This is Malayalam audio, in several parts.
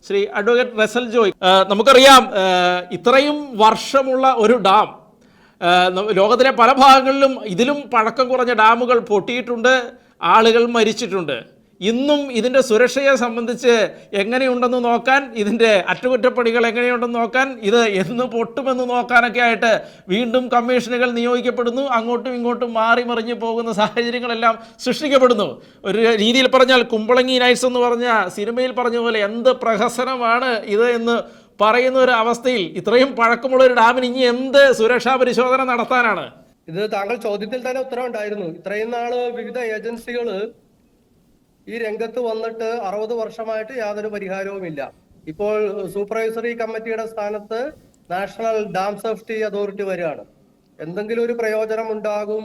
ശ്രീ അഡ്വക്കേറ്റ് റസൽ ജോയ്, നമുക്കറിയാം ഇത്രയും വർഷമുള്ള ഒരു ഡാം ലോകത്തിലെ പല ഭാഗങ്ങളിലും ഇതിലും പഴക്കം കുറഞ്ഞ ഡാമുകൾ പൊട്ടിയിട്ടുണ്ട്, ആളുകൾ മരിച്ചിട്ടുണ്ട്. ഇന്നും ഇതിൻ്റെ സുരക്ഷയെ സംബന്ധിച്ച് എങ്ങനെയുണ്ടെന്ന് നോക്കാൻ, ഇതിൻ്റെ അറ്റകുറ്റപ്പണികൾ എങ്ങനെയുണ്ടെന്ന് നോക്കാൻ, ഇത് എന്ന് പൊട്ടുമെന്ന് നോക്കാനൊക്കെ ആയിട്ട് വീണ്ടും കമ്മീഷനുകൾ നിയോഗിക്കപ്പെടുന്നു. അങ്ങോട്ടും ഇങ്ങോട്ടും മാറി മറിഞ്ഞു പോകുന്ന സാഹചര്യങ്ങളെല്ലാം സൃഷ്ടിക്കപ്പെടുന്നു. ഒരു രീതിയിൽ പറഞ്ഞാൽ കുമ്പളങ്ങി നൈറ്റ്സ് എന്ന് പറഞ്ഞ സിനിമയിൽ പറഞ്ഞ പോലെ എന്ത് പ്രഹസനമാണ് ഇത് എന്ന് പറയുന്ന ഒരു അവസ്ഥയിൽ ഇത്രയും പഴക്കമുള്ള ഒരു ഡാമിന് ഇനി എന്ത് സുരക്ഷാ പരിശോധന നടത്താനാണ്? ഇത് താങ്കൾ ചോദ്യത്തിൽ തന്നെ ഉത്തരം ഉണ്ടായിരുന്നു. ഇത്രയും നാള് വിവിധ ഏജൻസികൾ ഈ രംഗത്ത് വന്നിട്ട് 60 വർഷമായിട്ട് യാതൊരു പരിഹാരവുമില്ല. ഇപ്പോൾ സൂപ്പർവൈസറി കമ്മിറ്റിയുടെ സ്ഥാനത്ത് നാഷണൽ ഡാം സേഫ്റ്റി അതോറിറ്റി വരികയാണ്. എന്തെങ്കിലും ഒരു പ്രയോജനം ഉണ്ടാകും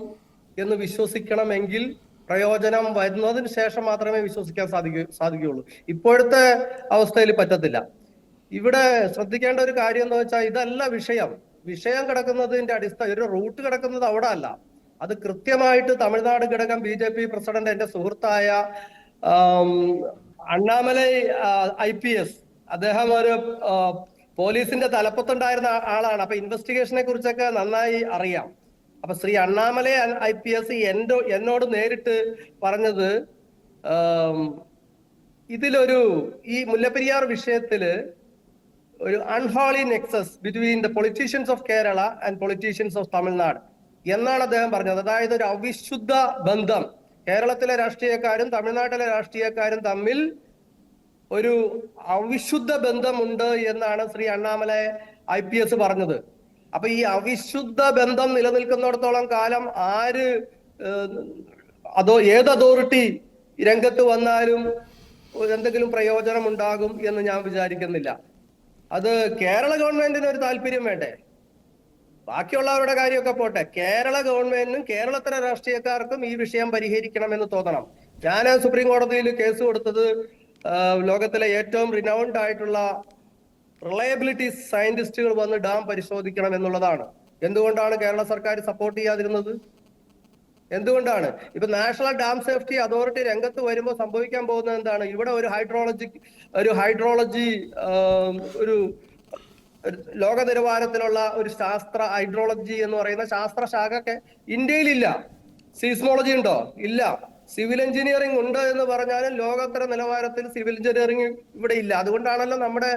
എന്ന് വിശ്വസിക്കണമെങ്കിൽ പ്രയോജനം വരുന്നതിന് ശേഷം മാത്രമേ വിശ്വസിക്കാൻ സാധിക്കുകയുള്ളൂ. ഇപ്പോഴത്തെ അവസ്ഥയിൽ പറ്റത്തില്ല. ഇവിടെ ശ്രദ്ധിക്കേണ്ട ഒരു കാര്യം എന്ന് വെച്ചാൽ ഇതല്ല വിഷയം കിടക്കുന്നതിന്റെ ഒരു റൂട്ട് കിടക്കുന്നത് അവിടെ അല്ല. അത് കൃത്യമായിട്ട് തമിഴ്നാട് ഘടകം BJP പ്രസിഡന്റ് എന്റെ സുഹൃത്തായ അണ്ണാമലൈ IPS, അദ്ദേഹം ഒരു പോലീസിന്റെ തലപ്പത്തുണ്ടായിരുന്ന ആളാണ്. അപ്പൊ ഇൻവെസ്റ്റിഗേഷനെ കുറിച്ചൊക്കെ നന്നായി അറിയാം. അപ്പൊ ശ്രീ അണ്ണാമലൈ IPS എന്നോട് നേരിട്ട് പറഞ്ഞത് ഇതിലൊരു ഈ മുല്ലപ്പെരിയാർ വിഷയത്തില് ഒരു unholy Nexus between the politicians of Kerala and politicians of Tamil Nadu എന്നാണ് അദ്ദേഹം പറഞ്ഞത്. അതായത് ഒരു അവിശുദ്ധ ബന്ധം കേരളത്തിലെ രാഷ്ട്രീയക്കാരും തമിഴ്നാട്ടിലെ രാഷ്ട്രീയക്കാരും തമ്മിൽ ഒരു അവിശുദ്ധ ബന്ധമുണ്ട് എന്നാണ് ശ്രീ അണ്ണാമലൈ IPS പറഞ്ഞത്. അപ്പൊ ഈ അവിശുദ്ധ ബന്ധം നിലനിൽക്കുന്നിടത്തോളം കാലം ഏത് അതോറിറ്റി രംഗത്ത് വന്നാലും എന്തെങ്കിലും പ്രയോജനം ഉണ്ടാകും എന്ന് ഞാൻ വിചാരിക്കുന്നില്ല. അത് കേരള ഗവൺമെന്റിന് ഒരു താല്പര്യം വേണ്ടേ? ബാക്കിയുള്ളവരുടെ കാര്യമൊക്കെ പോട്ടെ, കേരള ഗവൺമെന്റിനും കേരളത്തിലെ രാഷ്ട്രീയക്കാർക്കും ഈ വിഷയം പരിഹരിക്കണമെന്ന് തോന്നണം. ഞാൻ സുപ്രീം കോടതിയിൽ കേസ് കൊടുത്തത് ലോകത്തിലെ ഏറ്റവും റിനൗൺഡ് ആയിട്ടുള്ള റിലയബിലിറ്റി സയന്റിസ്റ്റുകൾ വന്ന് ഡാം പരിശോധിക്കണം എന്നുള്ളതാണ്. എന്തുകൊണ്ടാണ് കേരള സർക്കാർ സപ്പോർട്ട് ചെയ്യാതിരുന്നത്? എന്തുകൊണ്ടാണ്? ഇപ്പൊ നാഷണൽ ഡാം സേഫ്റ്റി അതോറിറ്റി രംഗത്ത് വരുമ്പോൾ സംഭവിക്കാൻ പോകുന്നത് എന്താണ്? ഇവിടെ ഒരു ഹൈഡ്രോളജി ഒരു ലോക നിലവാരത്തിലുള്ള ഒരു ഹൈഡ്രോളജി എന്ന് പറയുന്ന ശാസ്ത്രശാഖ ഇന്ത്യയിലില്ല. സീസ്മോളജി ഉണ്ടോ? ഇല്ല. സിവിൽ എഞ്ചിനീയറിംഗ് ഉണ്ട് എന്ന് പറഞ്ഞാലും ലോകോത്തര നിലവാരത്തിൽ സിവിൽ എഞ്ചിനീയറിംഗ് ഇവിടെ ഇല്ല. അതുകൊണ്ടാണല്ലോ നമ്മുടെ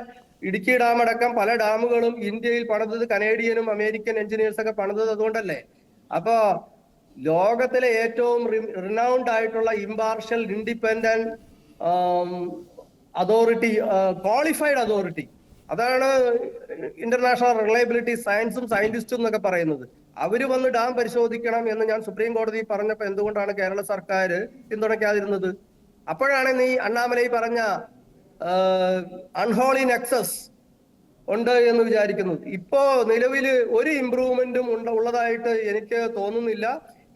ഇടുക്കി ഡാം അടക്കം പല ഡാമുകളും ഇന്ത്യയിൽ പണിതത് കനേഡിയനും അമേരിക്കൻ എഞ്ചിനീയേഴ്സ് ഒക്കെ പണിതത് അതുകൊണ്ടല്ലേ. അപ്പോ ലോകത്തിലെ ഏറ്റവും റിനൗൺഡ് ആയിട്ടുള്ള impartial independent authority, qualified authority, അതാണ് ഇന്റർനാഷണൽ റിലയബിലിറ്റി സയൻസും സയന്റിസ്റ്റും എന്നൊക്കെ പറയുന്നത്. അവര് വന്ന് ഡാം പരിശോധിക്കണം എന്ന് ഞാൻ സുപ്രീം കോടതി പറഞ്ഞപ്പോ എന്തുകൊണ്ടാണ് കേരള സർക്കാർ പിന്തുണയ്ക്കാതിരുന്നത്? അപ്പോഴാണ് നീ അണ്ണാമലൈ പറഞ്ഞ അൺഹോളി നെക്സസ് ഉണ്ട് എന്ന് വിചാരിക്കുന്നത്. ഇപ്പോ നിലവിൽ ഒരു ഇംപ്രൂവ്മെന്റും ഉള്ളതായിട്ട് എനിക്ക് തോന്നുന്നില്ല.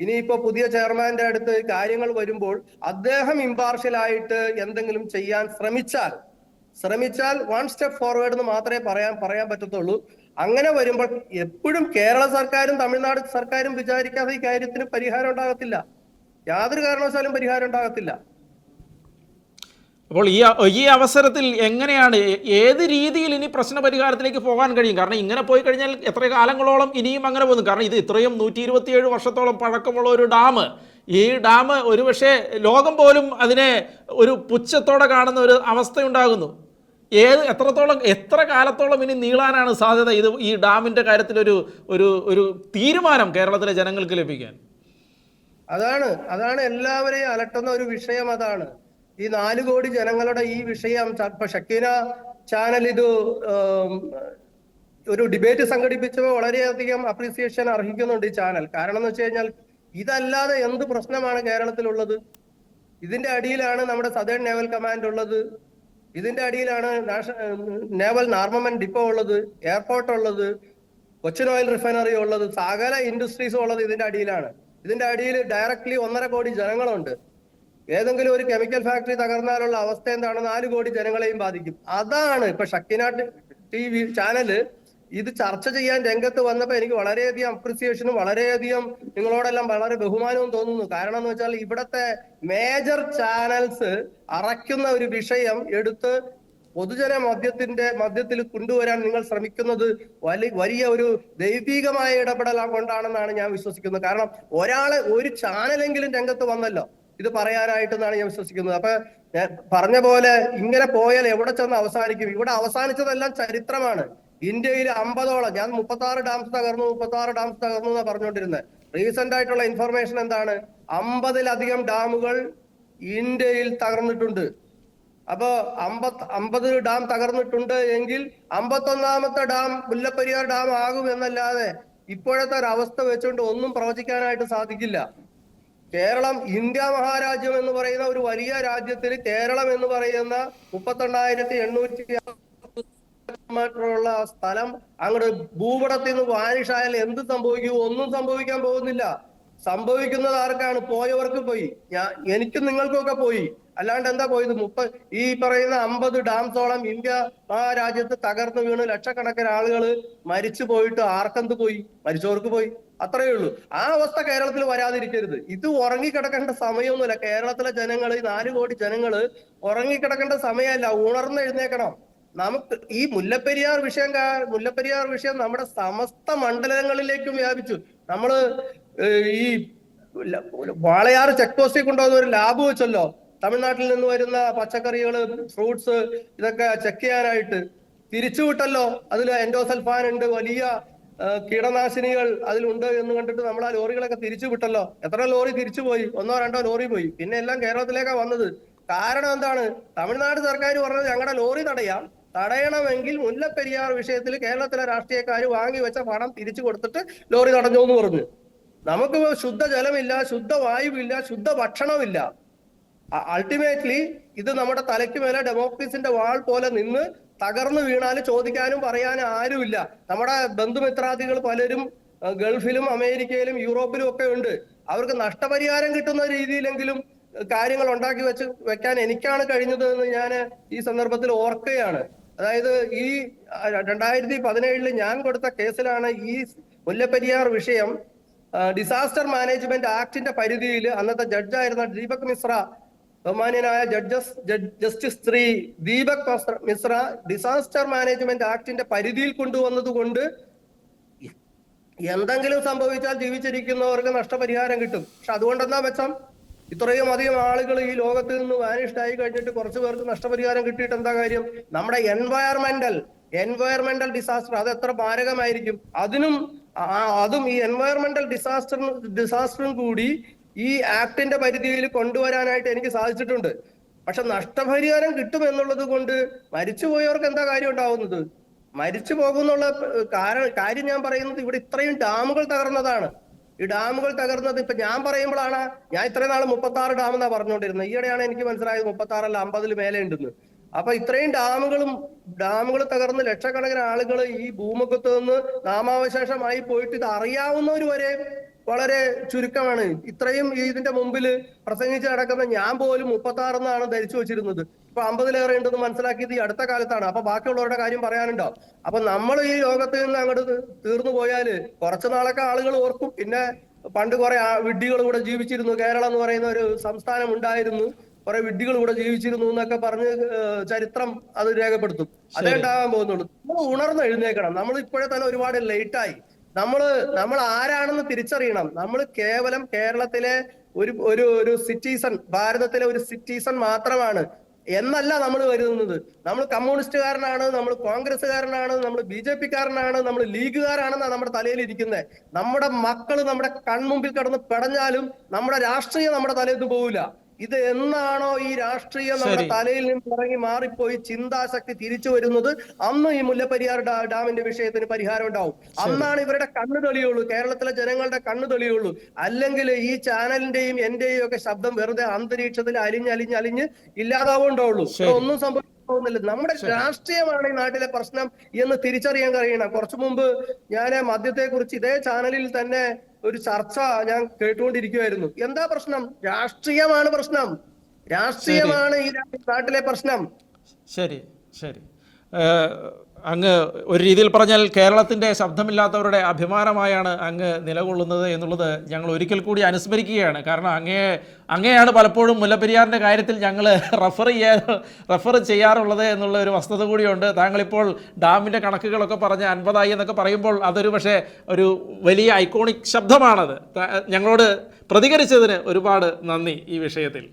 ഇനിയിപ്പോ പുതിയ ചെയർമാന്റെ അടുത്ത് കാര്യങ്ങൾ വരുമ്പോൾ അദ്ദേഹം ഇമ്പാർഷ്യൽ ആയിട്ട് എന്തെങ്കിലും ചെയ്യാൻ ശ്രമിച്ചാൽ 1 സ്റ്റെപ്പ് ഫോർവേഡ് എന്ന് മാത്രമേ പറയാൻ പറ്റത്തുള്ളൂ. അങ്ങനെ വരുമ്പോൾ എപ്പോഴും കേരള സർക്കാരും തമിഴ്നാട് സർക്കാരും വിചാരിക്കാതെ ഈ കാര്യത്തിന് പരിഹാരം ഉണ്ടാകത്തില്ല. യാതൊരു കാരണവശാലും പരിഹാരം ഉണ്ടാകത്തില്ല. അപ്പോൾ ഈ അവസരത്തിൽ എങ്ങനെയാണ്, ഏത് രീതിയിൽ ഇനി പ്രശ്ന പരിഹാരത്തിലേക്ക് പോകാൻ കഴിയും? കാരണം ഇങ്ങനെ പോയി കഴിഞ്ഞാൽ എത്ര കാലങ്ങളോളം ഇനിയും അങ്ങനെ പോകുന്നു? കാരണം ഇത് ഇത്രയും 127 വർഷത്തോളം പഴക്കമുള്ള ഒരു ഡാം, ഈ ഡാം ഒരുപക്ഷെ ലോകം പോലും അതിനെ ഒരു പുച്ഛത്തോടെ കാണുന്ന ഒരു അവസ്ഥയുണ്ടാകുന്നു. എത്ര കാലത്തോളം ഇനി നീളാനാണ് സാധ്യത ഈ ഡാമിന്റെ കാര്യത്തിൽ ഒരു തീരുമാനം കേരളത്തിലെ ജനങ്ങൾക്ക് ലഭിക്കാൻ? അതാണ് എല്ലാവരെയും അലട്ടുന്ന ഒരു വിഷയം. അതാണ് ഈ 4 കോടി ജനങ്ങളുടെ ഈ വിഷയം. ഇപ്പൊ ഷക്കീന ചാനൽ ഇത് ഒരു ഡിബേറ്റ് സംഘടിപ്പിച്ചപ്പോൾ വളരെയധികം അപ്രീസിയേഷൻ അർഹിക്കുന്നുണ്ട് ഈ ചാനൽ. കാരണം എന്ന് വെച്ച് കഴിഞ്ഞാൽ ഇതല്ലാതെ എന്ത് പ്രശ്നമാണ് കേരളത്തിലുള്ളത്? ഇതിന്റെ അടിയിലാണ് നമ്മുടെ സദേൺ നേവൽ കമാൻഡ് ഉള്ളത്, ഇതിന്റെ അടിയിലാണ് നേവൽ ആർമമെന്റ് ഡിപ്പോ ഉള്ളത്, എയർപോർട്ട് ഉള്ളത്, കൊച്ചിൻ ഓയിൽ റിഫൈനറി ഉള്ളത്, സകല ഇൻഡസ്ട്രീസും ഉള്ളത് ഇതിന്റെ അടിയിലാണ്. ഇതിന്റെ അടിയിൽ ഡയറക്ട്ലി 1.5 കോടി ജനങ്ങളുണ്ട്. ഏതെങ്കിലും ഒരു കെമിക്കൽ ഫാക്ടറി തകർന്നാലുള്ള അവസ്ഥ എന്താണ്? 4 കോടി ജനങ്ങളെയും ബാധിക്കും. അതാണ് ഇപ്പൊ ഷക്കീന TV ചാനല് ഇത് ചർച്ച ചെയ്യാൻ രംഗത്ത് വന്നപ്പോ എനിക്ക് വളരെയധികം അപ്രിസിയേഷനും വളരെയധികം നിങ്ങളോടെല്ലാം വളരെ ബഹുമാനവും തോന്നുന്നു. കാരണം എന്ന് വെച്ചാൽ ഇവിടത്തെ മേജർ ചാനൽസ് അറയ്ക്കുന്ന ഒരു വിഷയം എടുത്ത് പൊതുജന മധ്യത്തിൽ കൊണ്ടുവരാൻ നിങ്ങൾ ശ്രമിക്കുന്നത് വലിയ ഒരു ദൈവികമായ ഇടപെടൽ കൊണ്ടാണെന്നാണ് ഞാൻ വിശ്വസിക്കുന്നത്. കാരണം ഒരു ചാനലെങ്കിലും രംഗത്ത് വന്നല്ലോ ഇത് പറയാനായിട്ടെന്നാണ് ഞാൻ വിശ്വസിക്കുന്നത്. അപ്പൊ ഞാൻ പറഞ്ഞ പോലെ ഇങ്ങനെ പോയാൽ എവിടെ ചെന്ന് അവസാനിക്കും? ഇവിടെ അവസാനിച്ചതെല്ലാം ചരിത്രമാണ്. ഇന്ത്യയിൽ 50ഓളം, ഞാൻ 36 ഡാംസ് തകർന്നു എന്നാ പറഞ്ഞുകൊണ്ടിരുന്നത്. റീസെന്റ് ആയിട്ടുള്ള ഇൻഫർമേഷൻ എന്താണ്? 50-ലധികം ഡാമുകൾ ഇന്ത്യയിൽ തകർന്നിട്ടുണ്ട്. അപ്പോ 50 ഡാം തകർന്നിട്ടുണ്ട് എങ്കിൽ 51ാമത്തെ ഡാം മുല്ലപ്പെരിയാർ ഡാം ആകും എന്നല്ലാതെ ഇപ്പോഴത്തെ ഒരു അവസ്ഥ വെച്ചുകൊണ്ട് ഒന്നും പ്രവചിക്കാനായിട്ട് സാധിക്കില്ല. കേരളം ഇന്ത്യ മഹാരാജ്യം എന്ന് പറയുന്ന ഒരു വലിയ രാജ്യത്തിൽ കേരളം എന്ന് പറയുന്ന 32,800 സ്ഥലം അങ്ങോട്ട് ഭൂപടത്തിൽ നിന്ന് വാനിഷായാൽ എന്ത് സംഭവിക്കും? ഒന്നും സംഭവിക്കാൻ പോകുന്നില്ല. സംഭവിക്കുന്നത് ആർക്കാണ്? പോയവർക്ക് പോയി. എനിക്കും നിങ്ങൾക്കും ഒക്കെ പോയി. അല്ലാണ്ട് എന്താ പോയത്? ഈ പറയുന്ന 50 ഡാംസോളം ഇന്ത്യ മഹാരാജ്യത്ത് തകർന്നു വീണ് ലക്ഷക്കണക്കിന് ആളുകൾ മരിച്ചു പോയിട്ട് ആർക്കെന്ത് പോയി? മരിച്ചവർക്ക് പോയി, അത്രയേ ഉള്ളൂ. ആ അവസ്ഥ കേരളത്തിൽ വരാതിരിക്കരുത്. ഇത് ഉറങ്ങിക്കിടക്കേണ്ട സമയമൊന്നുമില്ല. കേരളത്തിലെ ജനങ്ങൾ, ഈ 4 കോടി ജനങ്ങള് ഉറങ്ങിക്കിടക്കേണ്ട സമയമല്ല, ഉണർന്നെഴുന്നേക്കണം. നമുക്ക് ഈ മുല്ലപ്പെരിയാർ വിഷയം നമ്മുടെ സമസ്ത മണ്ഡലങ്ങളിലേക്കും വ്യാപിച്ചു. നമ്മള് ഈ വാളയാർ ചെക്ക് പോസ്റ്റിൽ കൊണ്ടുവന്ന ഒരു ലാബ് വെച്ചല്ലോ, തമിഴ്നാട്ടിൽ നിന്ന് വരുന്ന പച്ചക്കറികള്, ഫ്രൂട്ട്സ് ഇതൊക്കെ ചെക്ക് ചെയ്യാനായിട്ട് തിരിച്ചുവിട്ടല്ലോ. അതിൽ എൻഡോസൾഫാൻ ഉണ്ട്, വലിയ കീടനാശിനികൾ അതിലുണ്ട് എന്ന് കണ്ടിട്ട് നമ്മൾ ആ ലോറികളൊക്കെ തിരിച്ചു വിട്ടല്ലോ. എത്ര ലോറി തിരിച്ചു പോയി? 1-2 ലോറി പോയി. പിന്നെ എല്ലാം കേരളത്തിലേക്കാണ് വന്നത്. കാരണം എന്താണ്? തമിഴ്നാട് സർക്കാർ പറഞ്ഞത് ഞങ്ങളുടെ ലോറി തടയണമെങ്കിൽ മുല്ലപ്പെരിയാർ വിഷയത്തിൽ കേരളത്തിലെ രാഷ്ട്രീയക്കാർ വാങ്ങി വെച്ച പണം തിരിച്ചു കൊടുത്തിട്ട് ലോറി തടഞ്ഞു എന്ന് പറഞ്ഞു. നമുക്ക് ശുദ്ധജലമില്ല, ശുദ്ധവായുവില്ല, ശുദ്ധ ഭക്ഷണമില്ല. അൾട്ടിമേറ്റ്ലി ഇത് നമ്മുടെ തലയ്ക്ക് മേലെ ഡെമോക്രസിന്റെ വാൾ പോലെ നിന്ന് തകർന്നു വീണാല് ചോദിക്കാനും പറയാനും ആരുമില്ല. നമ്മുടെ ബന്ധുമിത്രാദികൾ പലരും ഗൾഫിലും അമേരിക്കയിലും യൂറോപ്പിലും ഒക്കെ ഉണ്ട്. അവർക്ക് നഷ്ടപരിഹാരം കിട്ടുന്ന രീതിയിലെങ്കിലും കാര്യങ്ങൾ ഉണ്ടാക്കി വെക്കാൻ എനിക്കാണ് കഴിഞ്ഞത് എന്ന് ഞാൻ ഈ സന്ദർഭത്തിൽ ഓർക്കുകയാണ്. അതായത് ഈ 2017 ഞാൻ കൊടുത്ത കേസിലാണ് ഈ മുല്ലപ്പെരിയാർ വിഷയം ഡിസാസ്റ്റർ മാനേജ്മെന്റ് ആക്ടിന്റെ പരിധിയിൽ അന്നത്തെ ജഡ്ജായിരുന്ന ദീപക് മിശ്ര, ബഹുമാന്യനായ justice Shri Deepak Mishra disaster management ആക്ടിന്റെ പരിധിയിൽ കൊണ്ടുവന്നത് കൊണ്ട് എന്തെങ്കിലും സംഭവിച്ചാൽ ജീവിച്ചിരിക്കുന്നവർക്ക് നഷ്ടപരിഹാരം കിട്ടും. പക്ഷെ അതുകൊണ്ടെന്താ മെച്ചം? ഇത്രയും അധികം ആളുകൾ ഈ ലോകത്തിൽ നിന്ന് വാനിഷ്ഡ് ആയി കഴിഞ്ഞിട്ട് കുറച്ചു പേർക്ക് നഷ്ടപരിഹാരം കിട്ടിയിട്ട് എന്താ കാര്യം? നമ്മുടെ എൻവയറമെന്റൽ ഡിസാസ്റ്റർ അത് എത്ര മാരകമായിരിക്കും? അതും ഈ എൻവയറമെന്റൽ ഡിസാസ്റ്ററും കൂടി ഈ ആക്ടിന്റെ പരിധിയിൽ കൊണ്ടുവരാനായിട്ട് എനിക്ക് സാധിച്ചിട്ടുണ്ട്. പക്ഷെ നഷ്ടപരിഹാരം കിട്ടും എന്നുള്ളത് കൊണ്ട് മരിച്ചുപോയവർക്ക് എന്താ കാര്യം ഉണ്ടാവുന്നത്? മരിച്ചു പോകുന്നുള്ള കാര്യം ഞാൻ പറയുന്നത് ഇവിടെ ഇത്രയും ഡാമുകൾ തകർന്നതാണ്. ഈ ഡാമുകൾ തകർന്നത് ഇപ്പൊ ഞാൻ പറയുമ്പോഴാണ്, ഞാൻ ഇത്രയും നാൾ 36 ഡാം എന്നാ പറഞ്ഞുകൊണ്ടിരുന്നത്. ഈയിടെയാണ് എനിക്ക് മനസ്സിലായത് 36 അല്ല 50 മേലെ ഉണ്ടെന്ന്. അപ്പൊ ഇത്രയും ഡാമുകൾ തകർന്ന് ലക്ഷക്കണക്കിന് ആളുകൾ ഈ ഭൂമുഖത്ത് നിന്ന് നാമാവശേഷമായി പോയിട്ട് ഇത് അറിയാവുന്നവർ വരെ വളരെ ചുരുക്കമാണ്. ഇത്രയും ഇതിന്റെ മുമ്പിൽ പ്രസംഗിച്ച് നടക്കുന്ന ഞാൻ പോലും 36 എന്നാണ് ധരിച്ചു വെച്ചിരുന്നത്. ഇപ്പൊ 50-ലേറെ ഉണ്ടെന്ന് മനസ്സിലാക്കിയത് ഈ അടുത്ത കാലത്താണ്. അപ്പൊ ബാക്കിയുള്ളവരുടെ കാര്യം പറയാനുണ്ടോ? അപ്പൊ നമ്മൾ ഈ ലോകത്ത് നിന്ന് അങ്ങോട്ട് തീർന്നു പോയാല് കുറച്ചു നാളൊക്കെ ആളുകൾ ഓർക്കും. പിന്നെ പണ്ട് കുറെ വിഡ്ഢികൾ കൂടെ ജീവിച്ചിരുന്നു, കേരളം എന്ന് പറയുന്ന ഒരു സംസ്ഥാനം ഉണ്ടായിരുന്നു, കുറെ വിഡ്ഢികൾ കൂടെ ജീവിച്ചിരുന്നു എന്നൊക്കെ പറഞ്ഞ് ചരിത്രം അത് രേഖപ്പെടുത്തും. അതേ ഉണ്ടാകാൻ പോകുന്നുള്ളൂ. നമ്മൾ ഉണർന്ന് എഴുന്നേക്കണം. നമ്മൾ ഇപ്പോഴേ തന്നെ ഒരുപാട് ലേറ്റായി. നമ്മൾ ആരാണെന്ന് തിരിച്ചറിയണം. നമ്മൾ കേവലം കേരളത്തിലെ ഒരു സിറ്റിസൺ, ഭാരതത്തിലെ ഒരു സിറ്റിസൺ മാത്രമാണ് എന്നല്ല നമ്മൾ കരുതുന്നത്. നമ്മൾ കമ്മ്യൂണിസ്റ്റുകാരനാണ്, നമ്മൾ കോൺഗ്രസ്സുകാരനാണ്, നമ്മൾ BJP-കാരനാണ്, നമ്മൾ ലീഗുകാരാണെന്നാണ് നമ്മുടെ തലയിൽ ഇരിക്കുന്നത്. നമ്മുടെ മക്കള് നമ്മുടെ കൺമുമ്പിൽ കിടന്ന് പെടഞ്ഞാലും നമ്മുടെ രാഷ്ട്രീയം നമ്മുടെ തലയിൽ നിന്ന് പോവില്ല. ഇത് എന്നാണോ ഈ രാഷ്ട്രീയം നമ്മുടെ തലയിൽ നിന്ന് ഇറങ്ങി മാറിപ്പോയി ചിന്താശക്തി തിരിച്ചു വരുന്നത്, അന്ന് ഈ മുല്ലപ്പെരിയാർ ഡാമിന്റെ വിഷയത്തിന് പരിഹാരം ഉണ്ടാവും. അന്നാണ് ഇവരുടെ കണ്ണ് തെളിയുള്ളൂ, കേരളത്തിലെ ജനങ്ങളുടെ കണ്ണ് തെളിയുള്ളൂ. അല്ലെങ്കിൽ ഈ ചാനലിന്റെയും എന്റെയും ഒക്കെ ശബ്ദം വെറുതെ അന്തരീക്ഷത്തിൽ അലിഞ്ഞ് ഇല്ലാതാവുണ്ടാവുള്ളൂ. ഒന്നും സംഭവിക്കുന്നില്ല. നമ്മുടെ രാഷ്ട്രീയമാണ് ഈ നാട്ടിലെ പ്രശ്നം എന്ന് തിരിച്ചറിയാൻ കഴിയണം. കുറച്ചു മുമ്പ് ഞാൻ മദ്യത്തെ കുറിച്ച് ഇതേ ചാനലിൽ തന്നെ ഒരു ചർച്ച ഞാൻ കേട്ടുകൊണ്ടിരിക്കുവായിരുന്നു. എന്താ പ്രശ്നം? രാഷ്ട്രീയമാണ് പ്രശ്നം. രാഷ്ട്രീയമാണ് ഈ നാട്ടിലെ പ്രശ്നം. ശരി ശരി. അങ്ങ് ഒരു രീതിയിൽ പറഞ്ഞാൽ കേരളത്തിൻ്റെ ശബ്ദമില്ലാത്തവരുടെ അഭിമാനമായാണ് അങ്ങ് നിലകൊള്ളുന്നത് എന്നുള്ളത് ഞങ്ങൾ ഒരിക്കൽ കൂടി അനുസ്മരിക്കുകയാണ്. കാരണം അങ്ങനെയാണ് പലപ്പോഴും മുല്ലപ്പെരിയാറിൻ്റെ കാര്യത്തിൽ ഞങ്ങൾ റെഫർ ചെയ്യാറുള്ളത് എന്നുള്ള ഒരു വസ്തുത കൂടിയുണ്ട്. താങ്കളിപ്പോൾ ഡാമിൻ്റെ കണക്കുകളൊക്കെ പറഞ്ഞ് 50 എന്നൊക്കെ പറയുമ്പോൾ അതൊരു പക്ഷേ ഒരു വലിയ ഐക്കോണിക് ശബ്ദമാണത്. ഞങ്ങളോട് പ്രതികരിച്ചതിന് ഒരുപാട് നന്ദി ഈ വിഷയത്തിൽ.